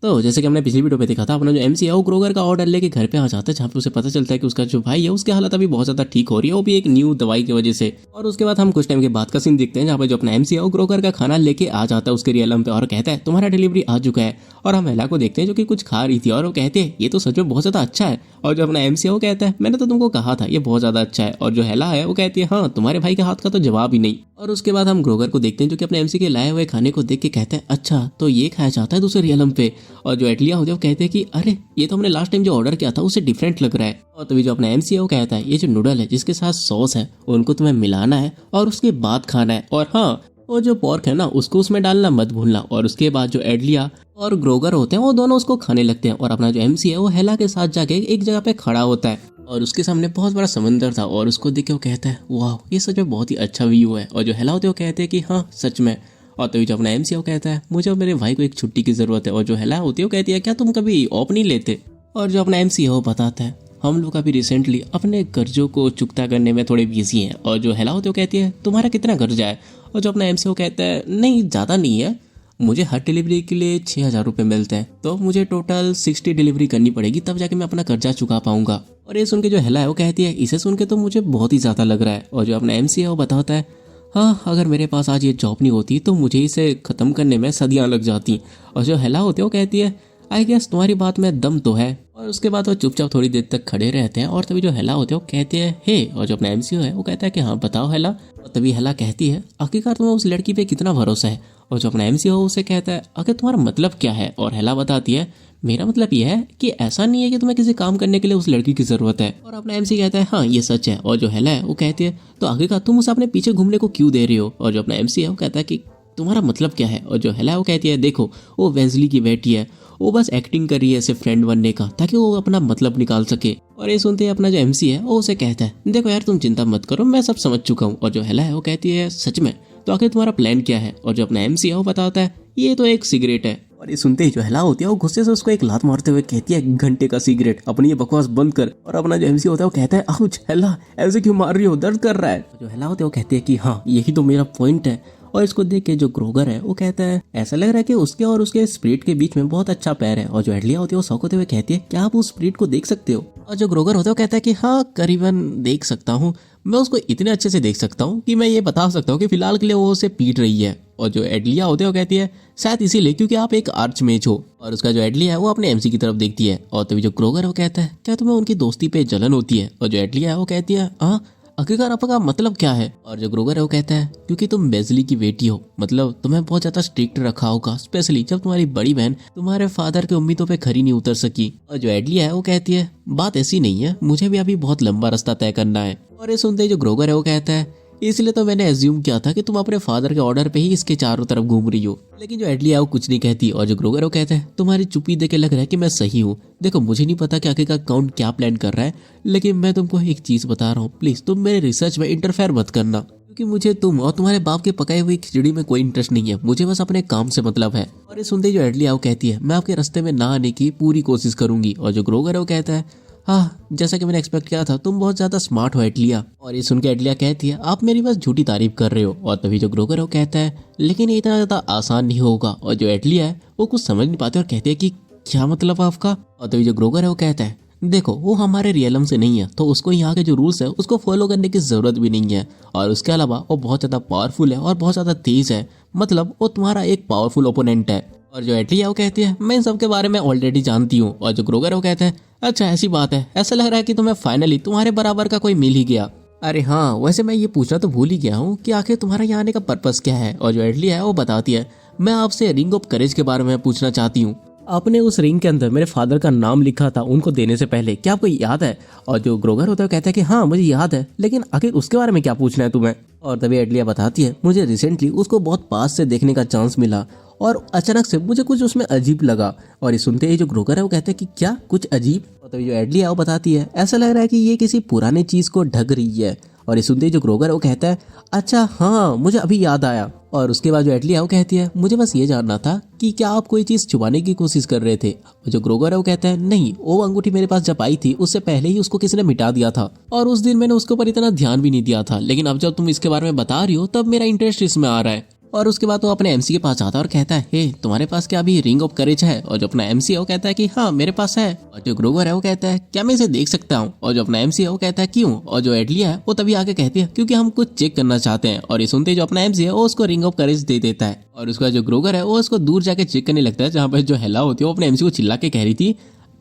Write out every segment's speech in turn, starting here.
तो जैसे कि हमने पिछली वीडियो पे देखा था, अपना जो एमसी है वो ग्रोगर का ऑर्डर लेके घर पे आ जाता है, जहाँ पे उसे पता चलता है कि उसका जो भाई है उसकी हालत अभी बहुत ज्यादा ठीक हो रही है, वो भी एक न्यू दवाई की वजह से। और उसके बाद हम कुछ टाइम के बाद का सीन देखते हैं, जहाँ पे जो अपना एमसी है वो ग्रोगर का खाना लेके आ जाता है उसके रियलम पे और कहता है तुम्हारा डिलीवरी आ चुका है। और हम हेला को देखते हैं जो कि कुछ खा रही थी और वो कहते हैं ये तो सच में बहुत ज्यादा अच्छा है। और जो अपना एमसी है वो कहता है मैंने तो तुमको कहा था ये बहुत ज्यादा अच्छा है। और जो हेला है वो कहती है हाँ तुम्हारे भाई के हाथ का तो जवाब ही नहीं। और उसके बाद हम ग्रोगर को देखते हैं जो कि अपने एमसी के लाए हुए खाने को देख के कहते हैं अच्छा तो ये खाया जाता है दूसरे रियलम पे। और जो एटलिया होते हैं वो कहते हैं कि अरे ये तो हमने लास्ट टाइम जो ऑर्डर किया था उससे डिफरेंट लग रहा है। और तभी जो अपना एमसी है वो कहता है ये जो नूडल है जिसके साथ सॉस है उनको तुम्हें मिलाना है और उसके बाद खाना है। और हाँ वो जो पोर्क है ना उसको उसमें डालना मत भूलना। और उसके बाद जो एडलिया और ग्रोगर होते हैं वो दोनों उसको खाने लगते हैं। और अपना जो एमसी है वो हेला के साथ जाके एक जगह पे खड़ा होता है और उसके सामने बहुत बड़ा समंदर था और उसको देख के वो कहता है वाह ये सच में बहुत ही अच्छा व्यू है। और जो हेला होते हैं वो कहते हैं कि हाँ सच में। और तभी जो अपना एमसी है वो कहता है मुझे और मेरे भाई को एक छुट्टी की जरूरत है। और जो हेला होती है वो कहती है क्या तुम कभी ऑफ नहीं लेते। और जो अपना एमसी है वो बताता है हम लोग अभी रिसेंटली अपने कर्जों को चुकता करने में थोड़े बिजी हैं। और जो हेला होती है वो कहती है तुम्हारा कितना कर्जा है। और जो अपना एमसी वो कहता है नहीं ज़्यादा नहीं है, मुझे हर डिलीवरी के लिए 6,000 रुपये मिलते हैं, तो मुझे टोटल 60 डिलीवरी करनी पड़ेगी तब जाके मैं अपना कर्जा चुका पाऊंगा। और ये सुन के जो हेला है वो कहती है इसे सुन के तो मुझे बहुत ही ज़्यादा लग रहा है। और जो अपना एमसी है वो बताता है हाँ अगर मेरे पास आज ये जॉब नहीं होती तो मुझे इसे ख़त्म करने में सदियाँ लग जाती। और जो हेला होती है वो कहती है आई गेस तुम्हारी बात में दम तो है। और उसके बाद वो चुपचाप थोड़ी देर तक खड़े रहते हैं। और तभी जो हेला होते हैं वो कहते हैं हे। और जो अपना एमसी है वो कहता है कि हाँ बताओ हेला। और तभी हेला कहती है आखिरकार तुम्हें उस लड़की पे कितना भरोसा है। और जो अपना एमसी हो उसे कहता है आखिर तुम्हारा मतलब क्या है। और हेला बताती है मेरा मतलब यह है कि ऐसा नहीं है कि तुम्हें किसी काम करने के लिए उस लड़की की जरूरत है। और अपना एमसी कहता है हाँ ये सच है। और जो हेला है वो कहती है तो आखिरकार तुम उसे अपने पीछे घूमने को क्यों दे रही हो। और जो अपना एमसी है वो कहता है कि तुम्हारा मतलब क्या है। और जो हेला है वो कहती है देखो वो वेंजली की बेटी है, वो बस एक्टिंग कर रही है ऐसे फ्रेंड बनने का ताकि वो अपना मतलब निकाल सके। और ये सुनते ही अपना जो एमसी है वो उसे कहता है देखो यार तुम चिंता मत करो मैं सब समझ चुका हूँ। और जो हेला है वो कहती है सच में तो आखिर तुम्हारा प्लान क्या है। और जो अपना एमसी है वो बताता है ये तो एक सिगरेट है। और ये सुनते ही जो हेला होती है वो गुस्से से उसको एक लात मारते हुए कहती है घंटे का सिगरेट, अपनी ये बकवास बंद कर। और अपना जो एमसी होता है वो कहता है आउच हेला ऐसे क्यों मार रही हो, दर्द कर रहा है। जो हेला होते हैं वो कहती है कि हाँ यही तो मेरा पॉइंट है। और इसको देख के जो ग्रोगर है वो कहता है ऐसा लग रहा है कि उसके और उसके स्प्रिट के बीच में बहुत अच्छा पैर है। और जो एडलिया होती है वो शौक होते हुए कहती है क्या आप उस स्प्रिट को देख सकते हो। और जो ग्रोगर होता है वो कहता है कि हाँ करीबन देख सकता हूँ, मैं उसको इतने अच्छे से देख सकता हूँ कि मैं ये बता सकता हूँ कि फिलहाल के लिए वो उसे पीट रही है। और जो एडलिया होते हैं वो कहती है शायद इसीलिए क्योंकि आप एक आर्च मेज हो। और उसका जो एडलिया है वो अपने एमसी की तरफ देखती है। और तभी जो ग्रोगर है वो कहता है क्या तुम्हें उनकी दोस्ती पे जलन होती है। और जो एडलिया है वो कहती है हाँ आखिरकार आपका मतलब क्या है। और जो ग्रोगर है वो कहता है क्योंकि तुम बेजली की बेटी हो, मतलब तुम्हें बहुत ज्यादा स्ट्रिक्ट रखा होगा, स्पेशली जब तुम्हारी बड़ी बहन तुम्हारे फादर के उम्मीदों पे खरी नहीं उतर सकी। और जो एडलिया है वो कहती है बात ऐसी नहीं है, मुझे भी अभी बहुत लंबा रास्ता तय करना है। और ये सुनते ही जो ग्रोगर है वो कहता है इसलिए तो मैंने एज्यूम किया था कि तुम अपने फादर के ऑर्डर पे ही इसके चारों तरफ घूम रही हो। लेकिन जो एडलिया है वो कुछ नहीं कहती। और जो ग्रोगर है वो कहता है तुम्हारी चुप्पी देख के लग रहा है कि मैं सही हूँ। देखो मुझे नहीं पता कि आखिरकार कौन क्या प्लान कर रहा है, लेकिन मैं तुमको एक चीज बता रहा हूँ, प्लीज तुम मेरे रिसर्च में इंटरफेयर मत करना, क्योंकि मुझे तुम और तुम्हारे बाप के पकाई हुई खिचड़ी में कोई इंटरेस्ट नहीं है, मुझे बस अपने काम से मतलब है। और ये सुनते ही जो एडलिया वो कहती है मैं आपके रास्ते में ना आने की पूरी कोशिश करूंगी। और जो ग्रोगर है वो कहता है हाँ जैसा कि मैंने एक्सपेक्ट किया था, तुम बहुत ज्यादा स्मार्ट हो एडलिया। और ये सुन के एडलिया कहती है आप मेरी बस झूठी तारीफ कर रहे हो। और तभी जो ग्रोगर है वो कहता है लेकिन ये इतना ज्यादा आसान नहीं होगा। और जो एडलिया है वो कुछ समझ नहीं पाते और कहते हैं कि क्या मतलब आपका। और तभी जो ग्रोगर है वो कहता है देखो वो हमारे रियलम से नहीं है तो उसको यहाँ के जो रूल्स है उसको फॉलो करने की जरूरत भी नहीं है। और उसके अलावा वो बहुत ज्यादा पावरफुल है और बहुत ज्यादा तेज है, मतलब वो तुम्हारा एक पावरफुल ओपोनेंट है। और जो एडलिया वो कहती है मैं इन सब के बारे में ऑलरेडी जानती हूँ। और जो ग्रोगर है वो कहता है अच्छा ऐसी बात है, ऐसा लग रहा है कि तुम्हें फाइनली तुम्हारे बराबर का कोई मिल ही गया। अरे हाँ वैसे मैं ये पूछना तो भूल ही गया हूँ कि आखिर तुम्हारा यहाँ आने का पर्पस क्या है। और जो एडलिया है वो बताती है मैं आपसे रिंग ऑफ करेज के बारे में पूछना चाहती हूँ। आपने उस रिंग के अंदर मेरे फादर का नाम लिखा था उनको देने से पहले, क्या आपको याद है। और जो ग्रोगर होता है कहता है कि हाँ मुझे याद है, लेकिन आखिर उसके बारे में क्या पूछना है तुम्हें। और तभी एडलिया बताती है मुझे रिसेंटली उसको बहुत पास से देखने का चांस मिला और अचानक से मुझे कुछ उसमें अजीब लगा। और ये सुनते ही जो ग्रोगर है वो कहते हैं कि क्या कुछ अजीब। और तभी जो एडलिया है वो बताती है ऐसा लग रहा है कि ये किसी पुराने चीज को ढक रही है। और ये सुनते ही जो ग्रोगर है वो कहता है अच्छा हाँ मुझे अभी याद आया। और उसके बाद जो एडलिया है वो कहती है मुझे बस ये जानना था कि क्या आप कोई चीज छुपाने की कोशिश कर रहे थे। और जो ग्रोगर है वो कहता है नहीं वो अंगूठी मेरे पास जब आई थी उससे पहले ही उसको किसी ने मिटा दिया था और उस दिन मैंने उसके ऊपर इतना ध्यान भी नहीं दिया था, लेकिन अब जब तुम इसके बारे में बता रही हो तब मेरा इंटरेस्ट इसमें आ रहा है। और उसके बाद वो अपने एमसी के पास जाता है और कहता है, हे तुम्हारे पास क्या अभी रिंग ऑफ करेज है? और जो अपना एमसी है वो कहता है कि हाँ मेरे पास है। और जो ग्रोवर है वो कहता है, क्या मैं इसे देख सकता हूँ? और जो अपना एमसी है वो कहता है, क्यों? और जो एडलिया है वो तभी आके कहती है, क्योंकि हम कुछ चेक करना चाहते हैं। और ये सुनते ही जो अपना एमसी है वो उसको रिंग ऑफ करेज दे देता है। और उसका जो ग्रोगर है वो उसको दूर जाके चेक करने लगता है, जहाँ पर जो हेला होती है वो अपने एमसी को चिल्ला के कह रही थी,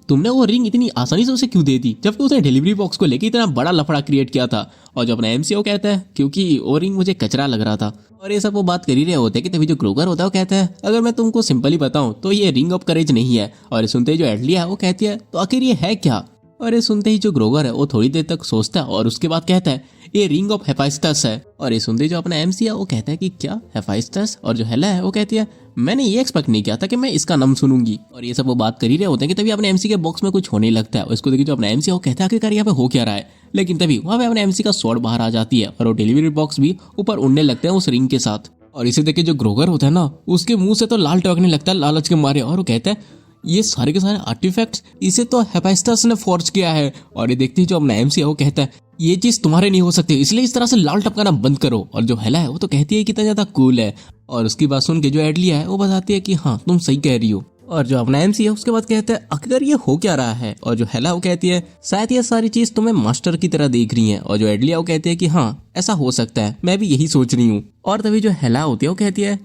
तुमने वो रिंग इतनी आसानी से उसे क्यों दे दी, जबकि उसने डिलीवरी बॉक्स को लेके इतना बड़ा लफड़ा क्रिएट किया था? और जो अपना एमसीओ कहता है, क्योंकि वो रिंग मुझे कचरा लग रहा था। और ये सब वो बात कर ही रहे होते हैं कि तभी जो ग्रोगर होता है वो कहता है, अगर मैं तुमको सिंपली बताऊं तो ये रिंग ऑफ करेज नहीं है। और ये सुनते ही जो एडलिया है वो कहती है, तो आखिर ये है क्या? और ये सुनते ही जो ग्रोगर है वो थोड़ी देर तक सोचता है और उसके बाद कहता है, ये रिंग ऑफ हेफाइस्टस है। और ये सुनते ही जो अपना एमसी है वो कहता है कि क्या हेफाइस्टस? और जो हेला है वो कहती है, मैंने ये एक्सपेक्ट नहीं किया था कि मैं इसका नाम सुनूंगी। और ये सब वो बात कर ही रहे होते हैं कि तभी अपने एमसी के बॉक्स में कुछ होने लगता है। और इसको देखिए जो अपना एमसी है वो कहता है, आखिरकार यहाँ पे हो क्या रहा है? लेकिन तभी वहाँ पे अपने एमसी का स्वॉर्ड बाहर आ जाती है और वो डिलीवरी बॉक्स भी ऊपर उड़ने लगते हैं उस रिंग के साथ। और इसे देख के जो ग्रोगर होता है ना, उसके मुंह से तो लाल टपकने लगता है लालच के मारे। और वो कहता है, ये सारे के सारे आर्टिफैक्ट्स इसे तो हेफाइस्टस ने फॉर्ज किया है। और ये देखते ही जो अपना एमसी है वो कहता है, ये चीज तुम्हारे नहीं हो सकती, इसलिए इस तरह से लाल टपकाना बंद करो। और जो हेला है वो तो कहती है कितना ज्यादा कूल है। और उसकी बात सुन के जो एडलिया है वो बताती है कि हाँ तुम सही कह रही हो। और जो अपना एमसी है उसके बाद कहता है, आखिर ये हो क्या रहा है? और जो हेला वो कहती है, शायद ये सारी चीज तुम्हें मास्टर की तरह देख रही है। और जो एडलिया वो कहती है कि हाँ ऐसा हो सकता है, मैं भी यही सोच रही हूँ। और तभी जो हेला होती है वो कहती है,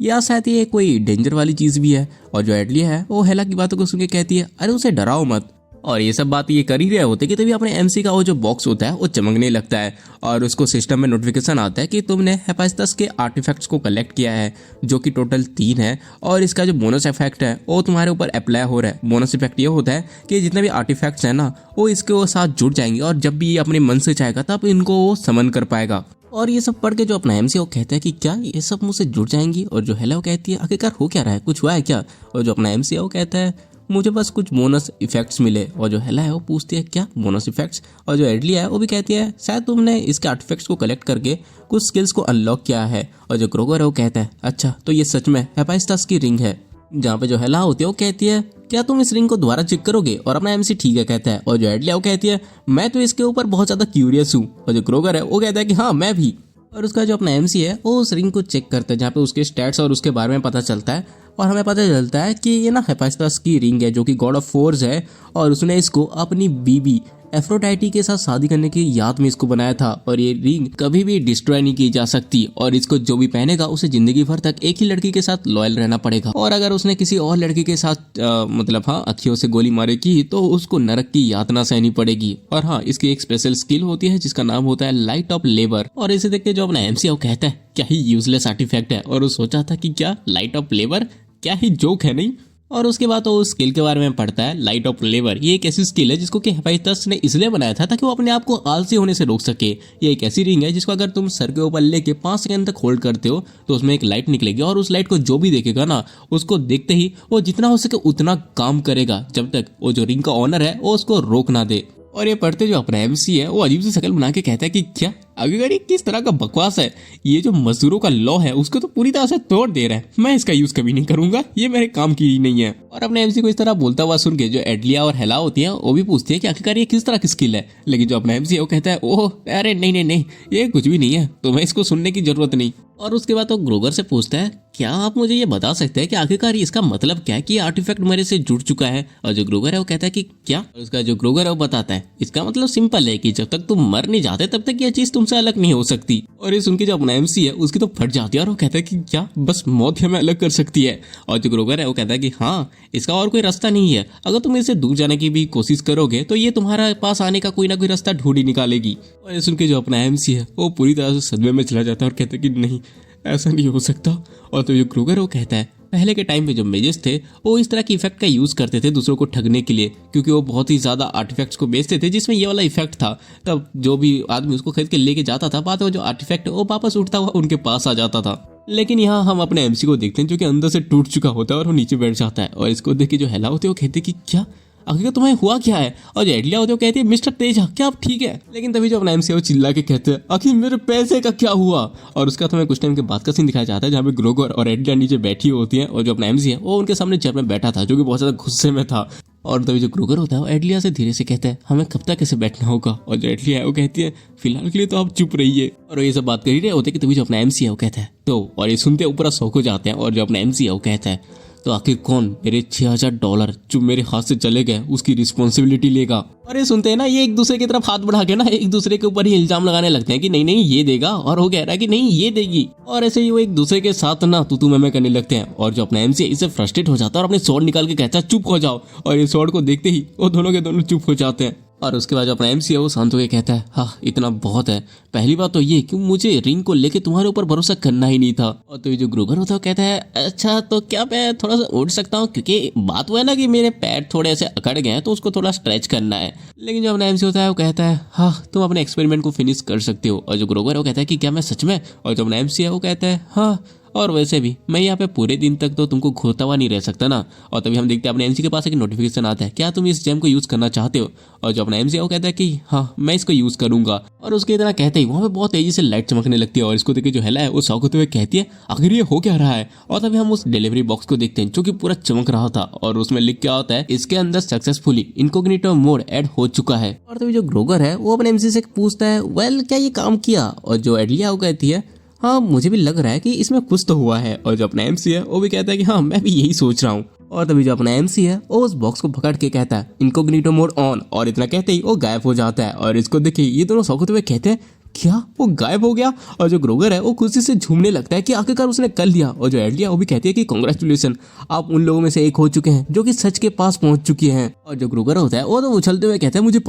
या शायद ये कोई डेंजर वाली चीज भी है। और जो एडलिया है वो हेला की बातों को सुन के कहती है, अरे उसे डराओ मत। और ये सब बात ये कर ही रहे होते कि तभी अपने एमसी का वो जो बॉक्स होता है वो चमकने लगता है और उसको सिस्टम में नोटिफिकेशन आता है कि तुमने हेफाइस्टस के आर्टिफैक्ट्स को कलेक्ट किया है, जो कि टोटल 3 है। और इसका जो बोनस इफेक्ट है वो तुम्हारे ऊपर अप्लाई हो रहा है। बोनस इफेक्ट ये होता है कि जितने भी आर्टिफैक्ट्स है ना वो इसके साथ जुड़ जाएंगे और जब भी ये अपने मन से चाहेगा तब इनको वो समन कर पाएगा। और ये सब पढ़ के जो अपना एमसी वो कहता है कि क्या ये सब मुझसे जुड़ जाएंगी? और जो हेला वो कहती है, आखिरकार हो क्या रहा है, कुछ हुआ है क्या? और जो अपना एमसी वो कहता है, मुझे बस कुछ बोनस इफेक्ट्स मिले। और जो हेला है वो पूछती है, क्या बोनस इफेक्ट्स? और जो एडलिया है वो भी कहती है, शायद तुमने इसके आर्टिफैक्ट्स को कलेक्ट करके कुछ स्किल्स को अनलॉक किया है। और जो ग्रोगर है वो कहता है, अच्छा तो ये सच में हेफाइस्टस की रिंग है। जहाँ पे जो हेला होती है वो कहती है, क्या तुम इस रिंग को दोबारा चेक करोगे? और अपना एमसी ठीक है कहता है। और जो एडलिया वो कहती है, मैं तो इसके ऊपर बहुत ज्यादा क्यूरियस हूँ। और जो ग्रोगर है वो कहता है कि हाँ मैं भी। और उसका जो अपना एमसी है वो उस रिंग को चेक करता है, जहाँ पे उसके स्टैट्स और उसके बारे में पता चलता है। और हमें पता चलता है कि ये ना हेफाइस्टस की रिंग है, जो कि गॉड ऑफ फोर्स है। और उसने इसको अपनी बीबी एफ्रोडाइटी के साथ शादी करने की याद में इसको बनाया था। और ये रिंग कभी भी डिस्ट्रॉय नहीं की जा सकती और इसको जो भी पहनेगा उसे जिंदगी भर तक एक ही लड़की के साथ लॉयल रहना पड़ेगा। और अगर उसने किसी और लड़की के साथ मतलब अखियों से गोली मारेगी तो उसको नरक की यातना सहनी पड़ेगी। और हाँ, इसकी एक स्पेशल स्किल होती है जिसका नाम होता है लाइट ऑफ लेबर। और इसे देख के जो अपना एमसी कहता है, क्या ही यूजलेस आर्टिफैक्ट है। और वो सोचा था कि क्या लाइट ऑफ लेबर, क्या ही जोक है नहीं। और उसके बाद वो स्किल के बारे में पढ़ता है, लाइट ऑफ लेबर। ये एक ऐसी स्किल है जिसको कि हेफाइस्टस ने इसलिए बनाया था ताकि वो अपने आप को आलसी होने से रोक सके। ये एक ऐसी रिंग है जिसको अगर तुम सर के ऊपर लेके 5 सेकंड तक होल्ड करते हो तो उसमें एक लाइट निकलेगी और उस लाइट को जो भी देखेगा ना उसको देखते ही वो जितना हो सके उतना काम करेगा, जब तक वो जो रिंग का ऑनर है वो उसको रोक ना दे। और ये पढ़ते जो अपना एमसी है वो अजीब सी शक्ल बना के कहता है कि क्या अगर ये किस तरह का बकवास है, ये जो मजदूरों का लॉ है उसको तो पूरी तरह से तोड़ दे रहा है, मैं इसका यूज कभी नहीं करूंगा, ये मेरे काम की ही नहीं है। और अपने एमसी को इस तरह बोलता हुआ सुन के जो एडलिया और हेला होती है वो भी पूछती है कि आखिरकार ये किस तरह की स्किल है। लेकिन जो अपना एमसी है वो कहता है, ओह अरे नहीं नहीं नहीं, ये कुछ भी नहीं है, तुम्हें इसको सुनने की जरूरत नहीं। और उसके बाद वो ग्रोगर से पूछता है, क्या आप मुझे ये बता सकते हैं कि आखिरकार इसका मतलब क्या है कि ये आर्टिफैक्ट मेरे से जुड़ चुका है? और जो ग्रोगर है वो कहता है कि क्या? और उसका जो ग्रोगर है वो बताता है, इसका मतलब सिंपल है कि जब तक तुम मर नहीं जाते तब तक ये चीज तुमसे अलग नहीं हो सकती। और ये सुन के जो अपना एमसी है उसकी तो फट जाती है और वो कहता है कि क्या बस मौत हमें अलग कर सकती है? और जो ग्रोगर है वो कहता है कि हाँ, इसका और कोई रास्ता नहीं है, अगर तुम इससे दूर जाने की भी कोशिश करोगे तो ये तुम्हारे पास आने का कोई ना कोई रास्ता ढूंढ ही निकालेगी। और ये सुन के जो अपना एमसी है वो पूरी तरह से सदमे में चला जाता है और कहता है कि नहीं, ऐसा नहीं हो सकता। और तो जो ग्रोगर वो कहता है, पहले के टाइम पे जो मेजेस थे वो इस तरह की इफेक्ट का यूज करते थे दूसरों को ठगने के लिए, क्योंकि वो बहुत ही ज्यादा आर्टिफैक्ट्स को बेचते थे जिसमें ये वाला इफेक्ट था। तब जो भी आदमी उसको खरीद के लेके जाता था, बाद में जो आर्टिफैक्ट वो वापस उठता हुआ उनके पास आ जाता था। लेकिन यहाँ हम अपने एमसी को देखते हैं जो कि अंदर से टूट चुका होता है और वो नीचे बैठ जाता है। और इसको देख के जो हेला होते हैं वो कहते हैं कि क्या आखिर तुम्हें हुआ क्या है? और जो एडलिया होते हैं वो कहती है, मिस्टर तेजा क्या आप ठीक है? लेकिन तभी जो अपना एमसी है वो चिल्ला के कहते हैं, आखिर मेरे पैसे का क्या हुआ? और उसका तुम्हें कुछ टाइम के बाद का सीन दिखाया जाता है जहाँ पे ग्रोगर और एडलिया नीचे बैठी होती है और जो अपना एमसी है वो उनके सामने चेयर में बैठा था, जो कि बहुत ज्यादा गुस्से में था। और तभी जो ग्रोगर होता है वो एडलिया से धीरे से कहता है हमें कब तक ऐसे बैठना होगा। और जो एडलिया है वो कहती है फिलहाल के लिए तो आप चुप रहिए। और ये सब बात कर ही रहे होते कि तभी जो अपना एमसी है वो कहता है तो, और ये सुनते ऊपर शौक हो जाते हैं। और जो अपना एमसी है वो कहता है तो आखिर कौन मेरे $6000 जो मेरे हाथ से चले गए उसकी रिस्पॉन्सिबिलिटी लेगा। और ये सुनते हैं ना, ये एक दूसरे की तरफ हाथ बढ़ा के ना एक दूसरे के ऊपर ही इल्जाम लगाने लगते हैं कि नहीं नहीं ये देगा, और वो कह रहा है कि नहीं ये देगी। और ऐसे ही वो एक दूसरे के साथ ना तू मैं करने लगते हैं। और जो अपना एमसी इससे फ्रस्ट्रेट हो जाता है और अपने स्वॉर्ड निकाल के कहता है चुप हो जाओ। और ये स्वॉर्ड को देखते ही वो दोनों के दोनों चुप हो जाते हैं। और उसके बाद जो अपना एमसी है वो शांत होकर कहता है हाँ इतना बहुत है। पहली बात तो ये कि मुझे रिंग को लेके तुम्हारे ऊपर भरोसा करना ही नहीं था। और तो ये जो ग्रोगर होता है वो कहता है अच्छा तो क्या मैं थोड़ा सा उड़ सकता हूँ, क्योंकि बात वो है ना कि मेरे पैर थोड़े ऐसे अकड़ गए हैं तो उसको थोड़ा स्ट्रेच करना है। लेकिन जो अपना एमसी होता है वो कहता है हाँ तुम अपने एक्सपेरिमेंट को फिनिश कर सकते हो। और जो ग्रोगर है वो कहता है कि क्या मैं सच में। और जो अपना एमसी है वो कहता है हाँ और वैसे भी मैं यहाँ पे पूरे दिन तक तो तुमको घूरता हुआ नहीं रह सकता ना। और तभी हम देखते हैं अपने एमसी के पास एक नोटिफिकेशन आता है क्या तुम इस जेम को यूज करना चाहते हो। और जो अपना एमसी है वो कहता है कि हाँ मैं इसको यूज करूंगा। और उसके इतना कहते ही वहाँ पे बहुत तेजी से लाइट चमकने लगती है। और इसको देख के जो हेला है वो शौक होते हुए कहती है आखिर ये हो क्या रहा है। और तभी हम उस डिलीवरी बॉक्स को देखते हैं जो कि पूरा चमक रहा था। और उसमें लिख के आता है इसके अंदर सक्सेसफुली इनकॉग्निटो मोड ऐड हो चुका है। और तभी जो ग्रोगर है वो अपने एमसी से पूछता है वेल क्या ये काम किया। और जो एडलिया वो कहती है हाँ मुझे भी लग रहा है कि इसमें कुछ तो हुआ है। और जो अपना एमसी है वो भी कहता है कि हाँ मैं भी यही सोच रहा हूँ। और तभी जो अपना एमसी है वो उस बॉक्स को पकड़ के कहता है इनकॉग्निटो मोड ऑन। और इतना कहते ही वो गायब हो जाता है। और इसको देखिए ये दोनों शौक होते हुए कहते हैं क्या वो गायब हो गया। और जो ग्रोगर है वो खुशी से झूमने लगता है कि आखिरकार उसने कर लिया। और जो एडलिया वो भी कहती है कि कांग्रेचुलेशन आप उन लोगों में से एक हो चुके हैं जो कि सच के पास पहुंच चुकी हैं। और जो ग्रोगर होता है वो तो उछलते हुए कहता है मुझे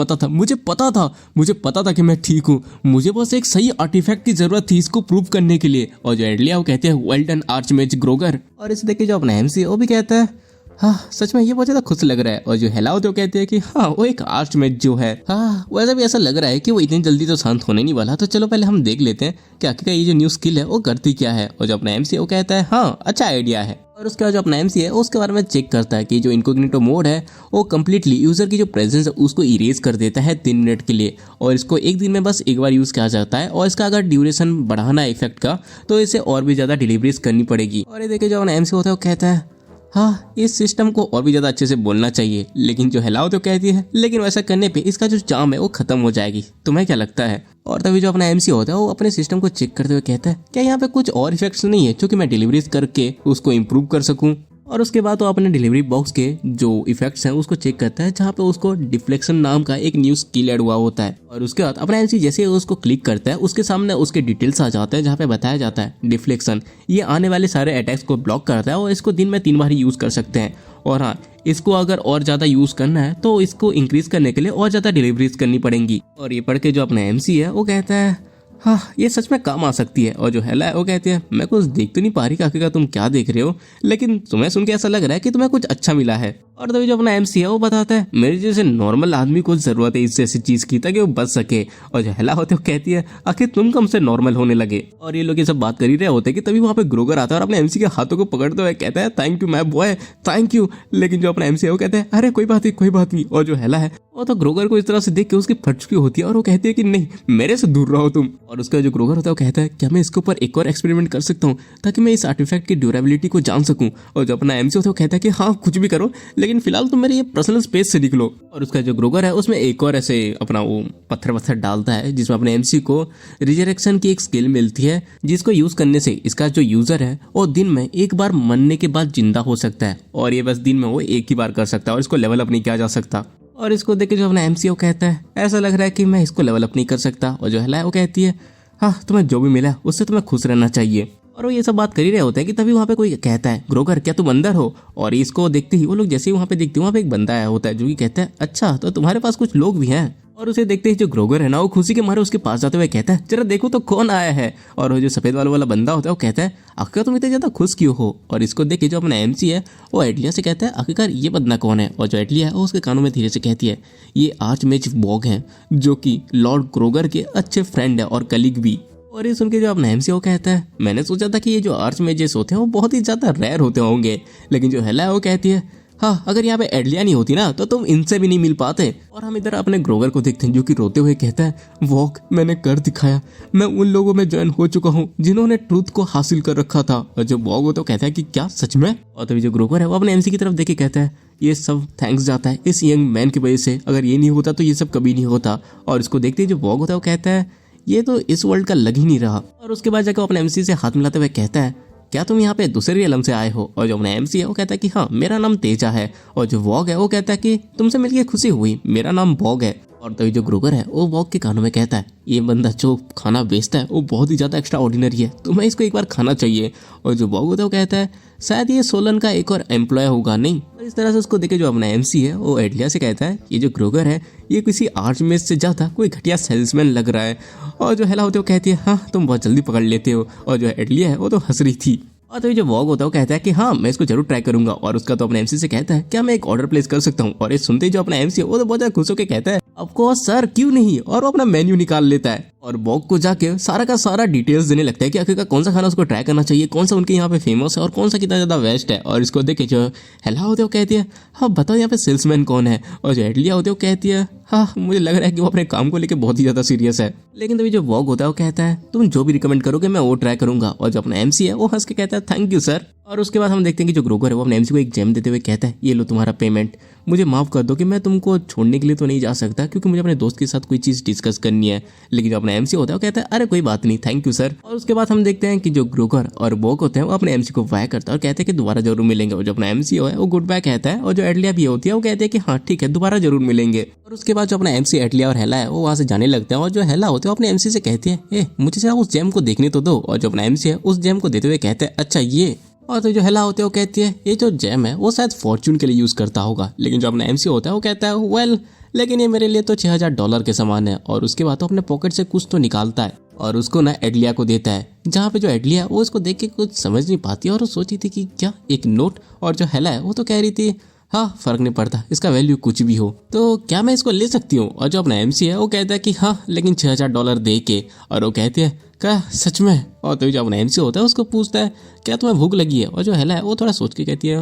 पता था कि मैं ठीक हूँ, मुझे बस एक सही आर्टिफैक्ट की जरूरत थी इसको प्रूव करने के लिए। और जो एडलिया वो कहते हैं वेल डन आर्चमेज ग्रोगर। और इसे देख के जो अपना एमसी है वो भी कहता है हाँ सच में ये बहुत ज्यादा खुश लग रहा है। और जो हेलाओ तो कहते हैं कि हाँ वो एक आर्चमेज जो है हाँ वैसे भी ऐसा लग रहा है कि वो इतनी जल्दी तो शांत होने नहीं वाला, तो चलो पहले हम देख लेते हैं कि आखिरकार ये जो न्यू स्किल है वो करती क्या है। और जो अपना एमसी है वो कहता है हाँ अच्छा आइडिया है। और उसके बाद जो अपना एमसी है उसके बारे में चेक करता है कि जो इनकॉग्निटो मोड है वो कम्प्लीटली यूजर की जो प्रेजेंस है उसको इरेज कर देता है 3 मिनट के लिए। और इसको एक दिन में बस एक बार यूज किया जाता है। और इसका अगर ड्यूरेशन बढ़ाना है इफेक्ट का तो इसे और भी ज्यादा डिलीवरीज करनी पड़ेगी। और ये देखिए जो अपना एमसी होता है वो कहता है हाँ इस सिस्टम को और भी ज्यादा अच्छे से बोलना चाहिए। लेकिन जो हेलाओ तो कहती है लेकिन वैसा करने पे इसका जो चार्म है वो खत्म हो जाएगी, तुम्हें क्या लगता है। और तभी जो अपना एमसी होता है वो अपने सिस्टम को चेक करते हुए कहता है क्या यहाँ पे कुछ और इफेक्ट्स नहीं है जो कि मैं डिलीवरीज करके उसको इम्प्रूव कर सकूं। और उसके बाद वो अपने डिलीवरी बॉक्स के जो इफेक्ट्स हैं उसको चेक करता है जहाँ पे उसको डिफ्लेक्शन नाम का एक न्यू स्किल ऐड हुआ होता है। और उसके बाद अपना एमसी जैसे उसको क्लिक करता है उसके सामने उसके डिटेल्स आ जाते हैं जहाँ पे बताया जाता है डिफ्लेक्शन ये आने वाले सारे अटैक्स को ब्लॉक करता है और इसको दिन में 3 बार ही यूज कर सकते हैं। और हाँ इसको अगर और ज्यादा यूज करना है तो इसको इंक्रीज करने के लिए और ज्यादा डिलीवरीज करनी पड़ेंगी। और ये पढ़ के जो अपना एमसी है वो कहता है हाँ ये सच में काम आ सकती है। और जो हेला है वो कहती है मैं कुछ देख तो नहीं पा रही आखिरकार तुम क्या देख रहे हो, लेकिन तुम्हें सुन के ऐसा लग रहा है कि तुम्हें कुछ अच्छा मिला है। और तभी जो अपना एमसी है वो बताता है मेरे जैसे नॉर्मल आदमी को जरूरत है इस जैसी चीज की ताकि वो बच सके। और जो हेला होते वो कहती है आखिर तुम कम से नॉर्मल होने लगे। और ये लोग ये सब बात कर ही रहे होते कि तभी वहाँ पे ग्रोगर आता है और अपने एमसी के हाथों को पकड़ते हुए कहता है thank you my boy thank you. लेकिन जो अपना एमसी है वो कहता है अरे कोई बात नहीं। और जो हेला है वो तो ग्रोगर को इस तरह से देख के उसकी फट चुकी होती है और वो कहती है कि नहीं मेरे से दूर रहो तुम। और उसका जो ग्रोगर होता है वो कहता है क्या मैं इसके ऊपर एक और एक्सपेरिमेंट कर सकता हूँ ताकि मैं इस आर्टिफैक्ट की ड्यूरेबिलिटी को जान सकूं। और जो अपना एमसी होता है वो कहता है कि हाँ कुछ भी करो लेकिन फिलहाल तुम मेरे ये पर्सनल स्पेस से निकलो। और उसका जो ग्रोगर है उसमें एक और ऐसे अपना वो पत्थर डालता है जिसमें अपने एमसी को रिजरेक्शन की एक स्किल मिलती है जिसको यूज करने से इसका जो यूजर है वो दिन में एक बार मरने के बाद जिंदा हो सकता है। और ये बस दिन में वो एक ही बार कर सकता है और इसको लेवल अप नहीं किया जा सकता। और इसको देख के जो अपना एमसी वो कहता है ऐसा लग रहा है कि मैं इसको लेवल अप नहीं कर सकता। और जो हेला है वो कहती है हाँ तुम्हें जो भी मिला उससे तुम्हें खुश रहना चाहिए। और वो ये सब बात कर ही रहे होते हैं कि तभी वहाँ पे कोई कहता है ग्रोगर क्या तुम अंदर हो। और इसको देखते ही वो लोग जैसे ही वहाँ पे देखते हैं वहाँ पे एक बंदा आया होता है जो कि कहता है अच्छा तो तुम्हारे पास कुछ लोग भी हैं। और उसे देखते ही जो ग्रोगर है ना वो खुशी के मारे उसके पास जाते हुए कहता है जरा देखो तो कौन आया है। और वो जो सफेद वाला बंदा होता है वो कहता है आखिरकार तुम इतने ज्यादा खुश क्यों हो। और इसको देख के जो अपना एमसी है वो एडलिया से कहता है आखिरकार ये बंदा कौन है। और जो एडलिया है वो उसके कानों में धीरे से कहती है ये आर्चमेज वॉग हैं जो कि लॉर्ड ग्रोगर के अच्छे फ्रेंड है और कलीग भी। और ये सुन के जो अपना एमसी वो कहता है मैंने सोचा था कि ये जो आर्चमेजेस होते हैं वो बहुत ही ज्यादा रेयर होते होंगे। लेकिन जो हेला है वो कहती है हाँ अगर यहाँ पे एडलिया नहीं होती ना तो तुम इनसे भी नहीं मिल पाते। और हम इधर अपने ग्रोगर को देखते हैं जो कि रोते हुए कहता है वॉक मैंने कर दिखाया, मैं उन लोगों में ज्वाइन हो चुका हूँ जिन्होंने ट्रूथ को हासिल कर रखा था। और जो वॉक हो तो कहता है कि क्या सच में। और तभी जो ग्रोगर है वो अपने एमसी की तरफ देख के कहता है ये सब थैंक्स जाता है इस यंग मैन की वजह से, अगर ये नहीं होता तो ये सब कभी नहीं होता। और इसको देखते ही जो वॉग होता है वो कहता है ये तो इस वर्ल्ड का लग ही नहीं रहा। और उसके बाद जाकर अपने एमसी से हाथ मिलाते हुए कहता है क्या तुम यहाँ पे दूसरे रियलम से आए हो? और जो अपना एमसी है वो कहता है कि हाँ मेरा नाम तेजा है। और जो वॉग है वो कहता है कि तुमसे मिलकर खुशी हुई, मेरा नाम वॉग है। और तभी जो ग्रोगर है वो वॉग के कानों में कहता है ये बंदा जो खाना बेचता है वो बहुत ही ज्यादा एक्स्ट्रा ऑर्डिनरी है, तुम्हें इसको एक बार खाना चाहिए। और जो वॉग होता है वो कहता है शायद ये सोलन का एक और एम्प्लॉय होगा नहीं। और इस तरह से उसको देखे जो अपना एमसी है वो एडलिया से कहता है ये जो ग्रोगर है ये किसी आर्चमेज से ज्यादा कोई घटिया सेल्समैन लग रहा है। और जो हेला होते वो कहती है हाँ तुम बहुत जल्दी पकड़ लेते हो। और जो एडलिया है वो तो हंस रही थी। और तो जो वॉग होता है वो कहता है कि हाँ मैं इसको जरूर ट्राई करूंगा। और उसका तो अपने एमसी से कहता है क्या मैं एक ऑर्डर प्लेस कर सकता हूँ? और ये सुनते ही जो अपना एमसी है वो तो बहुत ज्यादा खुश होकर कहता है ऑफ कोर्स सर क्यों नहीं। और वो अपना मेन्यू निकाल लेता है और वॉग को जाके सारा का सारा डिटेल्स देने लगता है कि आखिर कौन सा खाना उसको ट्राई करना चाहिए, कौन सा उनके यहाँ पे फेमस है और कौन सा कितना ज्यादा बेस्ट है। और इसको देखे जो हेला होते वो कहती है हाँ बताओ यहाँ पे सेल्समैन कौन है? और जो एडलिया होते वो कहती है हाँ मुझे लग रहा है कि वो अपने काम को लेकर बहुत ही ज्यादा सीरियस है। लेकिन तभी जो वॉग होता है वो कहता है तुम जो भी रिकमेंड करोगे मैं वो ट्राई करूंगा। और जो अपना एमसी है वो हंस के कहता है थैंक यू सर। और उसके बाद हम देखते हैं कि जो ग्रोगर है वो अपने एमसी को एक जेम देते हुए कहता है ये लो तुम्हारा पेमेंट, मुझे माफ कर दो कि मैं तुमको छोड़ने के लिए तो नहीं जा सकता क्योंकि मुझे अपने दोस्त के साथ कोई चीज डिस्कस करनी है। लेकिन जो अपना एमसी होता है वो कहता है अरे कोई बात नहीं थैंक यू सर। और उसके बाद हम देखते हैं कि जो ग्रोगर और वॉग होते हैं वो अपने एमसी को बाय करता है और कहते हैं कि दोबारा जरूर मिलेंगे। और जो अपना एमसी है वो गुड बाय कहता है। और जो एडलिया भी होती है वो कहते हैं कि हाँ ठीक है दोबारा जरूर मिलेंगे। और उसके बाद जो अपना एमसी एडलिया और हेला है वो वहां से जाने लगते हैं। और जो हेला होते हैं अपने एमसी से कहती है मुझे जरा उस जेम को देखने तो दो। और जो अपना एमसी है उस जेम को देते हुए कहते हैं अच्छा ये। और तो जो हेला होते हैं वो कहती है ये जो जेम है वो शायद फॉर्च्यून के लिए यूज करता होगा। लेकिन जो अपना एमसी होता है वो कहता है वेल लेकिन ये मेरे लिए तो $6000 के समान है। और उसके बाद तो अपने पॉकेट से कुछ तो निकालता है और उसको ना एडलिया को देता है। जहाँ पे जो एडलिया है वो इसको देख के कुछ समझ नहीं पाती और वो सोची थी कि क्या एक नोट। और जो हेला है वो तो कह रही थी हाँ फर्क नहीं पड़ता इसका वैल्यू कुछ भी हो तो क्या मैं इसको ले सकती हूँ? और जो अपना एमसी है वो कहता है कि हाँ लेकिन $6000 दे के। और वो कहती है क्या सच में? और तो जो अपना एमसी होता है उसको पूछता है क्या तुम्हें भूख लगी है? और जो हेला है वो थोड़ा सोच के कहती है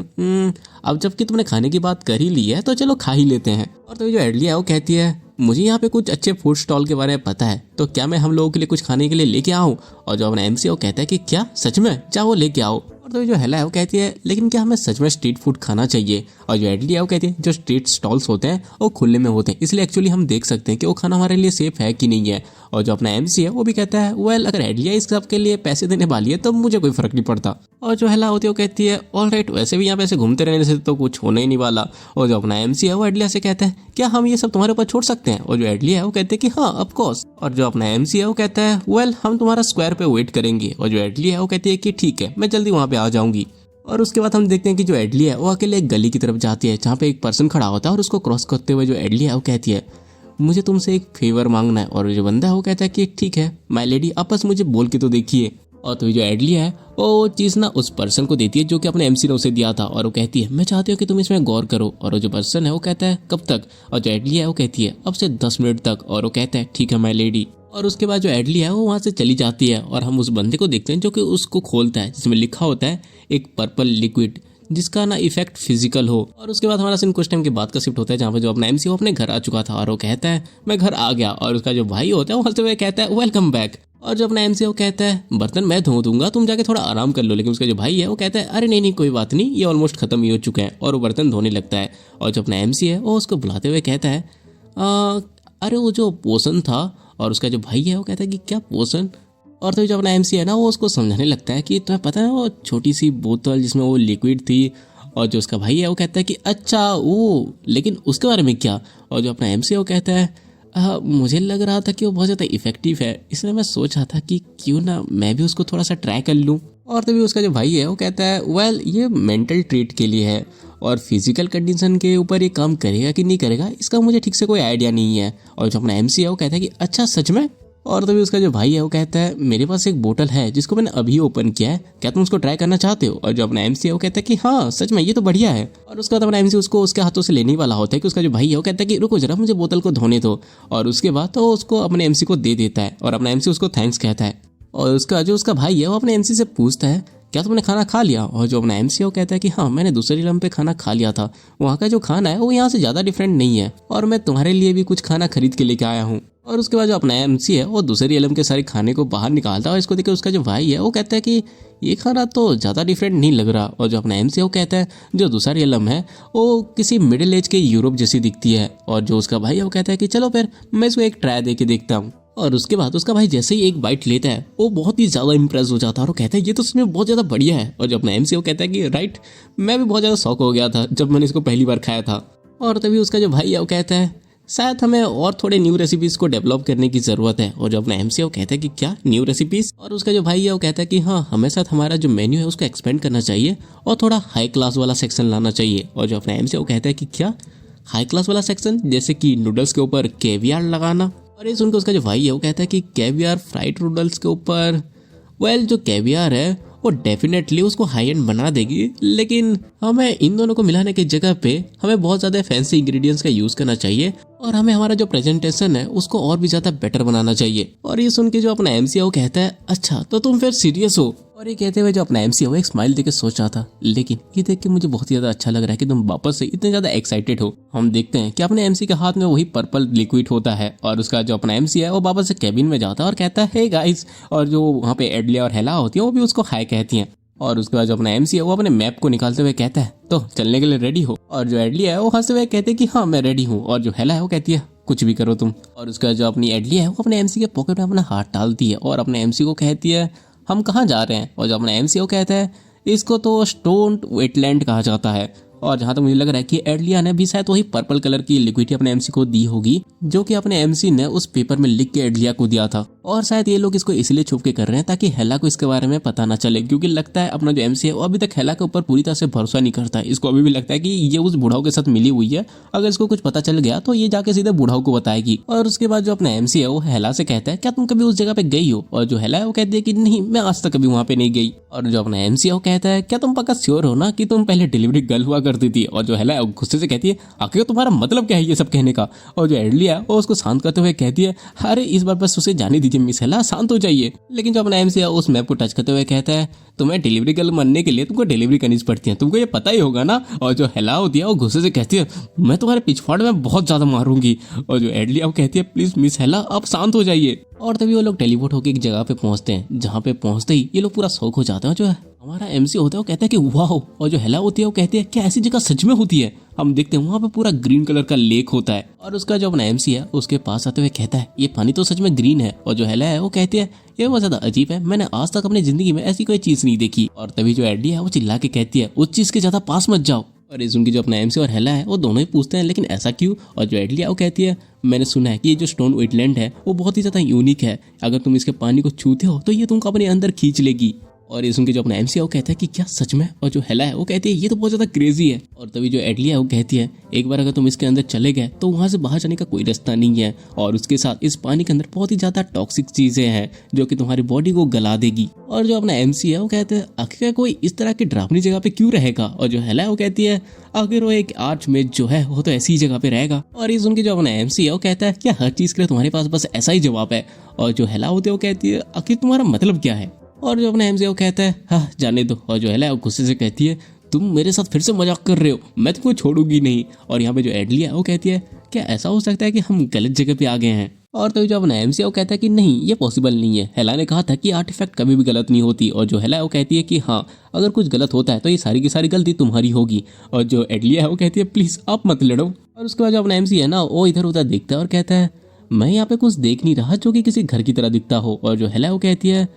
अब जबकि तुमने खाने की बात कर ही ली है तो चलो खा ही लेते हैं। और तो जो एडलिया है वो कहती है मुझे यहाँ पे कुछ अच्छे फूड स्टॉल के बारे में पता है तो क्या मैं हम लोगों के लिए कुछ खाने के लिए लेके आऊँ? और जो अपना एमसी है वो कहता है कि क्या सच में, जाओ लेके आओ। और तो जो हेला है वो कहती है लेकिन क्या हमें सच में स्ट्रीट फूड खाना चाहिए? और जो एडलिया है वो कहती है जो स्ट्रीट स्टॉल्स होते हैं वो खुले में होते हैं इसलिए एक्चुअली हम देख सकते हैं कि वो खाना हमारे लिए सेफ है कि नहीं है। और जो अपना एमसी है वो भी कहता है वेल अगर एडलिया इस सब के लिए पैसे देने वाली है तो मुझे कोई फर्क नहीं पड़ता। और जो हेला होती है वो कहती है ऑलराइट वैसे भी यहाँ पे ऐसे घूमते रहने से तो कुछ होने ही नहीं वाला। और जो अपना एमसी है वो एडलिया से कहता है क्या हम ये सब तुम्हारे ऊपर छोड़ सकते हैं? और जो एडलिया है वो कहते हैं कि हाँ ऑफ कोर्स। और जो अपना एमसी है वो कहता है वेल हम तुम्हारा स्क्वायर पे वेट करेंगे। और जो एडलिया है वो कहती है कि ठीक है मैं जल्दी वहाँ पे आ जाऊंगी। और उसके बाद हम देखते हैं कि जो एडलिया है वो अकेले एक गली की तरफ जाती है जहाँ पे एक पर्सन खड़ा होता है और उसको क्रॉस करते हुए जो एडलिया है वो कहती है मुझे तुमसे एक फेवर मांगना है। और जो बंदा है वो कहता है कि ठीक है माय लेडी आप बस मुझे बोल के तो देखिए। और तो जो एडलिया है वो चीज ना उस पर्सन को देती है जो कि अपने एमसी ने उसे दिया था। और वो कहती है मैं चाहती हूँ कि तुम इसमें गौर करो। और जो पर्सन है वो कहता है कब तक? और जो एडलिया है वो कहती है अब से 10 मिनट तक। और वो कहता है ठीक है माय लेडी। और उसके बाद जो एडलिया है वो वहां से चली जाती है और हम उस बंदे को देखते हैं जो कि उसको खोलता है जिसमें लिखा होता है एक पर्पल लिक्विड जिसका ना इफेक्ट फिजिकल हो। और उसके बाद हमारा सीन कुछ टाइम के बाद का शिफ्ट होता है जहाँ पे जो अपना एमसी वो अपने घर आ चुका था और वो कहता है मैं घर आ गया। और उसका जो भाई होता है वो हंसते हुए कहता है वेलकम बैक। और जो अपना एमसी वो कहता है बर्तन मैं धो दूंगा तुम जाके थोड़ा आराम कर लो। लेकिन उसका जो भाई है वो कहता है अरे नहीं कोई बात नहीं ये ऑलमोस्ट खत्म ही हो चुके हैं। और वो बर्तन धोने लगता है। और जो अपना एमसी है वो उसको बुलाते हुए कहता है अरे वो जो पोषण था। और उसका जो भाई है वो कहता है कि क्या पोषण? और तो जो अपना एमसी है ना वो उसको समझाने लगता है कि तुम्हें पता है वो छोटी सी बोतल जिसमें वो लिक्विड थी। और जो उसका भाई है वो कहता है कि अच्छा वो लेकिन उसके बारे में क्या? और जो अपना एमसी है वो कहता है मुझे लग रहा था कि वो बहुत ज़्यादा इफेक्टिव है इसलिए मैं सोचा था कि क्यों ना मैं भी उसको थोड़ा सा ट्राई कर लूँ। और तभी उसका जो भाई है वो कहता है वेल ये मेंटल ट्रीट के लिए है और फिजिकल कंडीशन के ऊपर ये काम करेगा कि नहीं करेगा इसका मुझे ठीक से कोई आइडिया नहीं है। और जो अपना एमसी है वो कहता है कि अच्छा सच में? और तभी उसका जो भाई है वो कहता है मेरे पास एक बोतल है जिसको मैंने अभी ओपन किया है, क्या तुम उसको ट्राई करना चाहते हो? और जो अपना एमसी है वो कहता है कि हाँ सच में ये तो बढ़िया है। और उसके बाद अपना एमसी उसको उसके हाथों से लेने वाला होता है कि उसका जो भाई है वो कहता है कि रुको जरा मुझे बोतल को धोने दो। और उसके बाद तो उसको अपने एमसी को दे देता है और अपना एमसी उसको थैंक्स कहता है। और उसका जो उसका भाई है वो अपने एमसी से पूछता है क्या तुमने खाना खा लिया? और जो अपना एमसी है वो कहता है कि हाँ मैंने दूसरे लम्ब पे खाना खा लिया था, वहाँ का जो खाना है वो यहाँ से ज़्यादा डिफरेंट नहीं है और मैं तुम्हारे लिए भी कुछ खाना खरीद के लेके आया हूँ। और उसके बाद जो अपना एमसी है वो दूसरी एलम के सारे खाने को बाहर निकालता है और इसको देख के उसका जो भाई है वो कहता है कि ये खाना तो ज़्यादा डिफरेंट नहीं लग रहा। और जो अपना एमसी है वो कहता है जो दूसरी एलम है वो किसी मिडिल एज के यूरोप जैसी दिखती है। और जो उसका भाई है वो कहता है कि चलो फिर मैं इसको एक ट्राई दे के देखता हूँ। और उसके बाद उसका भाई जैसे ही एक बाइट लेता है वो बहुत ही ज्यादा इंप्रेस हो जाता है और वो कहता है ये तो सच में बहुत ज्यादा बढ़िया है। और जो अपना एमसी वो कहता है कि राइट, मैं भी बहुत ज्यादा शौक हो गया था जब मैंने इसको पहली बार खाया था। और तभी उसका जो भाई है वो कहता है शायद हमें और थोड़े न्यू रेसिपीज को डेवलप करने की जरूरत है। और जो अपना एमसी है वो कहता है कि क्या न्यू रेसिपीज। और उसका जो भाई है वो कहता है कि हाँ, हमें साथ हमारा जो मेन्यू है उसको एक्सपेंड करना चाहिए और थोड़ा हाई क्लास वाला सेक्शन लाना चाहिए। और जो अपना एमसी है वो कहता है कि क्या हाई क्लास वाला सेक्शन, जैसे कि नूडल्स के ऊपर कैवियार लगाना। और ये सुनकर उसका जो भाई है वो कहता है कि कैवियार फ्राइड नूडल्स के ऊपर, वेल जो कैवियार है वो डेफिनेटली उसको हाई एंड बना देगी, लेकिन हमें इन दोनों को मिलाने की जगह पे हमें बहुत ज्यादा फैंसी इंग्रेडिएंट्स का यूज करना चाहिए और हमें हमारा जो प्रेजेंटेशन है उसको और भी ज्यादा बेटर बनाना चाहिए। और ये सुन के जो अपना एमसी है वो कहता है अच्छा तो तुम फिर सीरियस हो। और ये कहते हुए जो अपना एमसी है वो एक स्माइल देके सोच रहा था, लेकिन ये देख के मुझे बहुत ही ज्यादा अच्छा लग रहा है कि तुम वापस से इतने ज्यादा एक्साइटेड हो। हम देखते हैं कि अपने एमसी के हाथ में वही पर्पल लिक्विड होता है और उसका जो अपना एमसी है वो वापस से कैबिन में जाता है और कहता है हे गाइस। और जो वहाँ पे एडलिया और हेला होती है वो भी उसको हाय कहती हैं। और उसके बाद जो अपना एमसी है वो अपने मैप को निकालते हुए कहता है तो चलने के लिए रेडी हो। और जो एडलिया है वो हंसते हुए कहते हैं कि हाँ मैं रेडी हूँ। और जो हेला है वो कहती है कुछ भी करो तुम। और उसका जो अपनी एडलिया है वो अपने एमसी के पॉकेट में अपना हाथ डालती है और अपने एमसी को कहती है हम कहाँ जा रहे हैं। और जो अपना एमसी वो कहता है इसको तो स्टोन वेटलैंड कहा जाता है। और जहां तक मुझे लग रहा है कि एडलिया ने भी शायद वही पर्पल कलर की लिक्विड अपने एमसी को दी होगी जो कि अपने एमसी ने उस पेपर में लिख के एडलिया को दिया था। और शायद ये लोग इसको इसलिए छुप के कर रहे हैं ताकि हेला को इसके बारे में पता ना चले, क्योंकि लगता है अपना जो एमसी है वो अभी तक हेला के ऊपर पूरी तरह से भरोसा नहीं करता है। इसको अभी भी लगता है कि ये उस बुढ़ाऊ के साथ मिली हुई है, अगर इसको कुछ पता चल गया तो ये जाके सीधे बुढ़ाऊ को बताएगी। और उसके बाद जो अपना एमसी है वो हेला से कहता है क्या तुम कभी उस जगह पे गई हो। और जो हेला है वो कहती है कि नहीं, मैं आज तक कभी वहां पे नहीं गई। और जो अपना एमसी है वो कहता है क्या तुम पक्का श्योर हो ना कि तुम पहले डिलीवरी गर्ल हुआ करती थी। और जो हेला गुस्से से कहती है आखिर तुम्हारा मतलब क्या है ये सब कहने का। और जो एडलिया है वो उसको शांत करते हुए कहती है अरे इस बार बस उसे जाने दीजिए मिस हेला, शांत हो जाइए। लेकिन जो अपना एमसी है उस मैप को टच करते हुए कहता है तुम्हें डिलीवरी गर्ल बनने के लिए तुमको डिलीवरी करनी पड़ती है, तुमको ये पता ही होगा ना। और जो हेला होती है वो गुस्से से कहती है मैं तुम्हारे पिछवाड़ में बहुत ज्यादा मारूंगी। और जो एडलिया वो कहती है प्लीज मिस हेला आप शांत हो जाइए। और तभी वो लोग टेलीपोर्ट होकर एक जगह पे पहुंचते हैं, जहाँ पे पहुंचते ही ये लोग पूरा शौक हो जाते हैं। जो हमारा एमसी होता है वो कहता है कि वाह। और जो हेला होती है वो कहती है क्या ऐसी जगह सच में होती है। हम देखते हैं वहाँ पे पूरा ग्रीन कलर का लेक होता है और उसका जो अपना एमसी है उसके पास आते हुए कहता है ये पानी तो सच में ग्रीन है। और जो हेला है वो कहती है ये बहुत ज्यादा अजीब है, मैंने आज तक अपनी जिंदगी में ऐसी कोई चीज नहीं देखी। और तभी जो एडलिया है वो चिल्ला के कहती है उस चीज के ज्यादा पास मत जाओ। और इस उनकी जो अपना एमसी और हेला है वो दोनों ही पूछते हैं लेकिन ऐसा क्यों। और जो एडलिया वो कहती है मैंने सुना है कि ये जो स्टोन वेटलैंड है वो बहुत ही ज्यादा यूनिक है, अगर तुम इसके पानी को छूते हो तो ये तुमको अपने अंदर खींच लेगी। और इस उनके जो अपना एमसी है वो कहता है कि क्या सच में। और जो हेला है वो कहती है ये तो बहुत ज्यादा क्रेजी है। और तभी जो एडलिया है वो कहती है एक बार अगर तुम इसके अंदर चले गए तो वहां से बाहर जाने का कोई रास्ता नहीं है, और उसके साथ इस पानी के अंदर बहुत ही ज्यादा टॉक्सिक चीजें हैं जो कि तुम्हारी बॉडी को गला देगी। और जो अपना एमसी है वो कहते हैं आखिर कोई इस तरह की डरावनी जगह पे क्यों रहेगा। और जो हेला है वो कहती है आखिर वो एक आर्च में जो है वो तो ऐसी जगह पे रहेगा। और इस उनकी जो अपना एमसी है वो कहता है क्या हर चीज के लिए तुम्हारे पास बस ऐसा ही जवाब है। और जो हेला होती है वो कहती है आखिर तुम्हारा मतलब क्या है। और जो अपना एमसी वो कहता है हाँ जाने दो। और जो हेला है वो गुस्से से कहती है तुम मेरे साथ फिर से मजाक कर रहे हो, मैं तुमको छोड़ूंगी नहीं। और यहाँ पे जो एडलिया है वो कहती है क्या ऐसा हो सकता है कि हम गलत जगह पे आ गए हैं। और तो जो अपना एमसी है वो कहता है कि नहीं ये पॉसिबल नहीं है, हेला ने कहा था कि आर्टिफैक्ट कभी भी गलत नहीं होती। और जो हेला है वो कहती है कि हाँ अगर कुछ गलत होता है तो ये सारी की सारी गलती तुम्हारी होगी। और जो एडलिया है वो कहती है प्लीज आप मत लड़ो। और उसके बाद जो अपना एमसी है ना वो इधर उधर देखता है और कहता है मैं यहाँ पे कुछ देख नहीं रहा जो कि किसी घर की तरह दिखता हो। और जो हेला है वो कहती है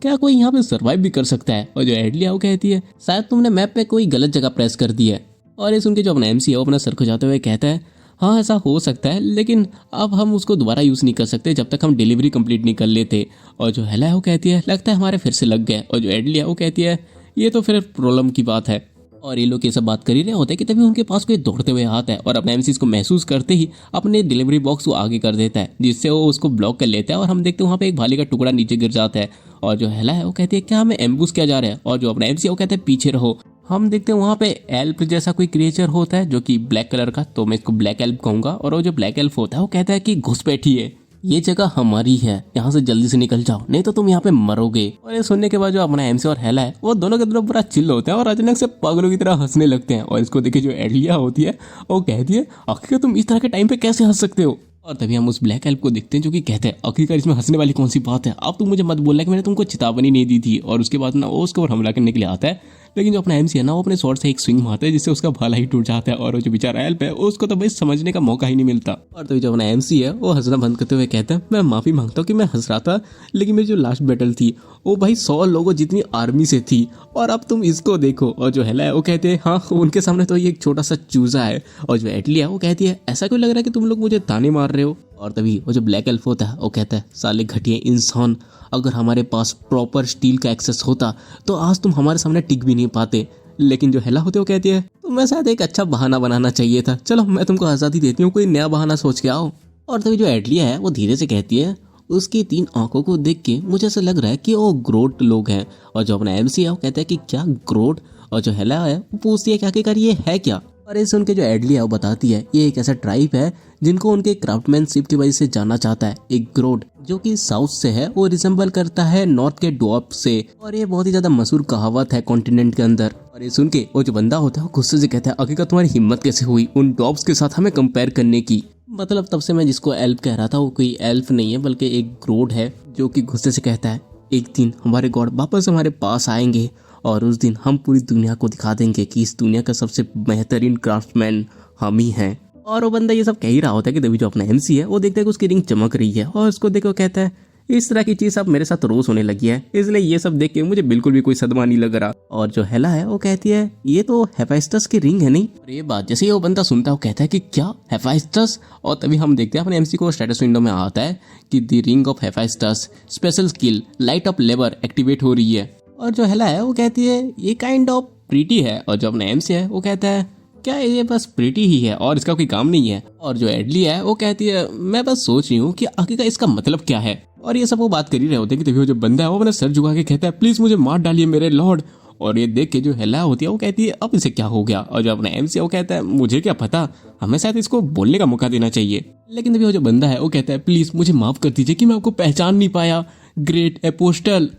क्या कोई यहाँ पे सरवाइव भी कर सकता है। और जो एडलिया वो कहती है शायद तुमने मैप पे कोई गलत जगह प्रेस कर दी है। और ये सुन के जो अपना एमसी है वो अपना सर खुजाते हुए कहता है हाँ ऐसा हो सकता है, लेकिन अब हम उसको दोबारा यूज नहीं कर सकते जब तक हम डिलीवरी कंप्लीट नहीं कर लेते। और जो हेला है वो कहती है लगता है हमारे फिर से लग गए। और जो एडलिया वो कहती है ये तो फिर प्रॉब्लम की बात है। और ये लोग ये सब बात कर ही रहे होते हैं कि तभी उनके पास कोई दौड़ते हुए आता है और अपने एमसी को महसूस करते ही अपने डिलीवरी बॉक्स को आगे कर देता है, जिससे वो उसको ब्लॉक कर लेता है। और हम देखते हैं वहाँ पे एक भाले का टुकड़ा नीचे गिर जाता है। और जो हेला है वो कहती है क्या हमें एम्बुश किया जा रहा है। और जो अपना एमसी वो कहते हैं पीछे रहो। हम देखते हैं वहाँ पे एल्फ जैसा कोई क्रिएचर होता है जो कि ब्लैक कलर का, तो मैं इसको ब्लैक एल्फ कहूंगा। और वो जो ब्लैक एल्फ होता है वो कहता है कि घुसपैठिए, ये जगह हमारी है, यहाँ से जल्दी से निकल जाओ नहीं तो तुम यहाँ पे मरोगे। और ये सुनने के बाद जो अपना एमसी और हेला है वो दोनों के दोनों पूरा चिल्ल होते हैं और अचानक से पागलों की तरह हंसने लगते हैं। और इसको देखे जो एडलिया होती है वो कहती है आखिर तुम इस तरह के टाइम पे कैसे हंस सकते हो। और तभी हम उस ब्लैक एल्फ को देखते हैं जो कि कहते हैं आखिरकार इसमें हंसने वाली कौन सी बात है, अब तुम मुझे मत बोलना कि मैंने तुमको चेतावनी नहीं दी थी। और उसके बाद ना वो उसके ऊपर हमला करने के लिए आता है, लेकिन जो अपना एमसी है ना वो अपने स्वॉर्ड से एक स्विंग मारता है जिससे उसका भाला ही टूट जाता है और वो जो बेचारा एल्फ है उसको तो भाई समझने का मौका ही नहीं मिलता। और तभी जो अपना एमसी है वो हंसना बंद करते हुए कहता है मैं माफी मांगता हूँ कि मैं हंस रहा था, लेकिन मेरी जो लास्ट बैटल थी वो भाई 100 लोगों जितनी आर्मी से थी और अब तुम इसको देखो। और जो हेला है वो कहते हैं हाँ उनके सामने तो ये एक छोटा सा चूजा है। और जो एटली है वो कहती है ऐसा क्यों लग रहा है कि तुम लोग मुझे ताने मार रहे हो। और तभी वो जो ब्लैक एल्फ होता है वो कहता है साले घटिया इंसान, अगर हमारे पास प्रॉपर स्टील का एक्सेस होता तो आज तुम हमारे सामने टिक भी नहीं पाते। लेकिन जो हेला होते वो कहती है तुम्हें शायद एक अच्छा बहाना बनाना चाहिए था, चलो मैं तुमको आज़ादी देती हूँ, कोई नया बहाना सोच के आओ। और तभी जो एटलिया है वो धीरे से कहती है उसकी 3 आंखों को देख के मुझे ऐसा लग रहा है कि वो ग्रोट लोग हैं। और जो अपना एमसी है वो कहता है कि क्या ग्रोट। और जो हेला है वो पूछती है कि आखिरकार ये है क्या। और ये सुन के जो एडली है वो बताती है ये एक ऐसा ट्राइब है जिनको उनके क्राफ्टमैनशिप की वजह से जाना चाहता है। एक ग्रोट जो कि साउथ से है वो रिजेंबल करता है नॉर्थ के ड्वार्फ से, और ये बहुत ही ज्यादा मशहूर कहावत है कॉन्टिनेंट के अंदर। और ये सुन के वो जो बंदा होता है वो गुस्से से कहता है आखिरकार तुम्हारी हिम्मत कैसे हुई उन ड्वार्फ्स के साथ हमें कंपेयर करने की। मतलब तब से मैं जिसको एल्फ कह रहा था वो कोई एल्फ नहीं है बल्कि एक ग्रोट है, जो कि गुस्से से कहता है एक दिन हमारे गॉड वापस हमारे पास आएंगे और उस दिन हम पूरी दुनिया को दिखा देंगे कि इस दुनिया का सबसे बेहतरीन क्राफ्टमैन हम ही हैं। और वो बंदा ये सब कह ही रहा होता है कि तभी जो अपना एमसी है वो देखता है कि उसकी रिंग चमक रही है और उसको देखो कहता है इस तरह की चीज अब मेरे साथ रोज होने लगी है, इसलिए ये सब देख के मुझे बिल्कुल भी कोई सदमा नहीं लग रहा। और जो हेला है वो कहती है ये तो हेफाइस्टस की रिंग है नहीं। और ये बात जैसे ही वो बंदा सुनता है वो कहता है कि क्या हेफाइस्टस। और तभी हम देखते हैं अपने एमसी को स्टेटस विंडो में आता है कि the ring of Hephaestus special skill light up lever activate हो रही है। और जो हेला है वो कहती है ये काइंड ऑफ प्रीटी है। और जो अपना एमसी है वो कहता है क्या ये बस प्रीटी ही है और इसका कोई काम नहीं है। और जो एडली है वो कहती है मैं बस सोच रही हूँ कि आखिरकार इसका मतलब क्या है। और ये सब वो बात कर ही रहे होते हैं कि तभी वो जो बंदा है वो अपना सर झुका के कहता है प्लीज मुझे मार डालिए मेरे लॉर्ड। और ये देख के जो हेला होती है वो कहती है अब इसे क्या हो गया। और जो अपना एमसी है वो कहता है मुझे क्या पता, हमें शायद इसको बोलने का मौका देना चाहिए। लेकिन तभी वो जो बंदा है वो कहता है प्लीज मुझे माफ कर दीजिए कि मैं आपको पहचान नहीं पाया, ग्रेट एपोस्टल।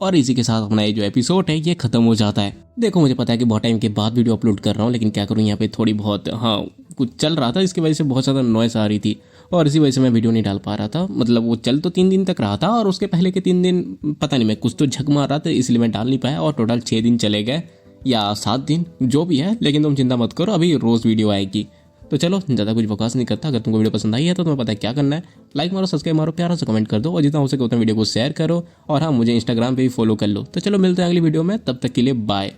और इसी के साथ अपना ये जो एपिसोड है ये खत्म हो जाता है। देखो मुझे पता है कि बहुत टाइम के बाद वीडियो अपलोड कर रहा हूँ, लेकिन क्या करूँ यहाँ पे थोड़ी बहुत कुछ चल रहा था, इसकी वजह से बहुत ज़्यादा नॉइस आ रही थी और इसी वजह से मैं वीडियो नहीं डाल पा रहा था। मतलब वो चल तो 3 दिन तक रहा था और उसके पहले के 3 दिन पता नहीं मैं कुछ तो झक मार रहा था इसलिए मैं डाल नहीं पाया और टोटल 6 दिन चले गए या 7 दिन जो भी है। लेकिन तुम चिंता मत करो, अभी रोज़ वीडियो आएगी। तो चलो ज़्यादा कुछ बकवास नहीं करता। अगर तुमको वीडियो पसंद आई है तो तुम्हें पता है क्या करना है, लाइक मारो, सब्सक्राइब मारो, प्यारा से कमेंट कर दो और जितना हो सके उतना वीडियो को शेयर करो। और हाँ मुझे इंस्टाग्राम पे भी फॉलो कर लो। तो चलो मिलते हैं अगली वीडियो में, तब तक के लिए बाय।